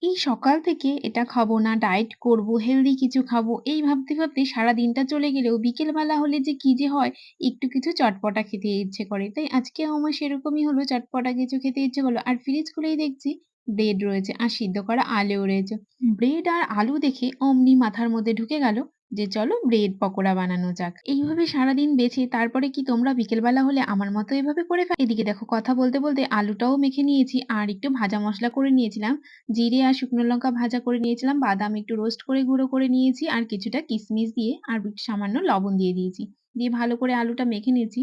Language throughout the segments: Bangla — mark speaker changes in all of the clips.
Speaker 1: এই সকাল থেকে এটা খাবো না, ডায়েট করবো, হেলদি কিছু খাবো, এই ভাবতে, ভাবতে সারাদিনটা চলে গেলেও বিকেলবেলা হলে যে কি যে হয়, একটু কিছু চটপটা খেতে ইচ্ছে করে। তাই আজকেও আমার সেরকমই হলো, চটপটা কিছু খেতে ইচ্ছে করলো। আর ফ্রিজ খুলেই দেখছি ব্রেড রয়েছে আর সিদ্ধ করা আলুও রয়েছে। ব্রেড আর আলু দেখে অমনি মাথার মধ্যে ঢুকে গেল যে চলো ব্রেড পকোড়া বানানো যাক। এইভাবে সারাদিন বেঁচে তারপরে কি তোমরা বিকেলবেলা হলে আমার মতো এভাবে করে এদিকে দেখো কথা বলতে, বলতে আলুটাও মেখে নিয়েছি আর একটু ভাজা মসলা করে নিয়েছিলাম। জিরে আর শুকনো লঙ্কা ভাজা করে নিয়েছিলাম, বাদাম একটু রোস্ট করে গুঁড়ো করে নিয়েছি আর কিছুটা কিশমিশ দিয়ে আর সামান্য লবণ দিয়ে দিয়েছি। দিয়ে ভালো করে আলুটা মেখে নিয়েছি।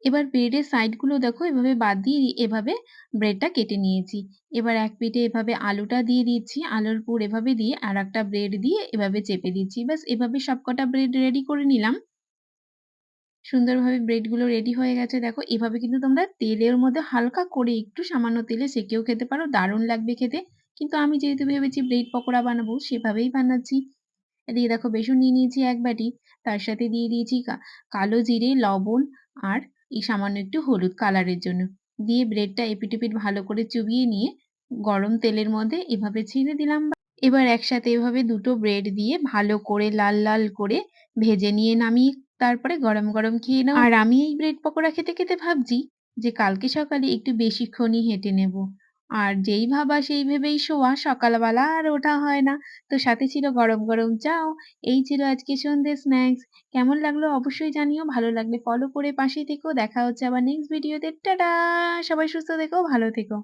Speaker 1: এবার ব্রেডের সাইডগুলো দেখো এভাবে বাদ দিয়ে এভাবে ব্রেডটা কেটে নিয়েছি। এবার এক পিঠে এভাবে আলুটা দিয়ে দিচ্ছি, আলুর পুর এভাবে দিয়ে আরেকটা ব্রেড দিয়ে এভাবে চেপে দিচ্ছি। ব্যাস এভাবে সবকটা ব্রেড রেডি করে নিলাম। সুন্দরভাবে ব্রেডগুলো রেডি হয়ে গেছে দেখো। এভাবে কিন্তু তোমরা তেলের মধ্যে হালকা করে একটু সামান্য তেলে সেঁকেও খেতে পারো, দারুণ লাগবে খেতে। কিন্তু আমি যেহেতু ভেবেছি ব্রেড পকোড়া বানাবো সেভাবেই বানাচ্ছি। এদিকে দেখো বেসন নিয়ে নিয়েছি ১ বাটি। তার সাথে দিয়ে দিয়েছি কালো জিরে, লবণ আর এই সামান্য একটু হলুদ কালারের জন্য। দিয়ে ব্রেডটা এপিঠ-ওপিঠ ভালো করে চুবিয়ে নিয়ে গরম তেলের মধ্যে এভাবে ছেড়ে দিলাম। এবার একসাথে এভাবে দুটো ব্রেড দিয়ে ভালো করে লাল, লাল করে ভেজে নিয়ে নামিয়ে তারপরে গরম, গরম খেয়ে নাও। আর আমি এই ব্রেড পকোড়া খেতে, খেতে ভাবছি যে কালকে সকালে একটু বেশিক্ষণই হেঁটে নেব। আর যেই ভাবা সেই ভেবেই শোয়া, সকালবেলা আর ওঠা হয় না। তো সাথে ছিল গরম, গরম চাও। এই ছিল আজকে সন্ধ্যের স্ন্যাক্স। কেমন লাগলো অবশ্যই জানিও। ভালো লাগলে ফলো করে পাশে থেকো। দেখা হচ্ছে আবার নেক্সট ভিডিওতে। টাটা! সবাই সুস্থ থেকো, ভালো থেকো।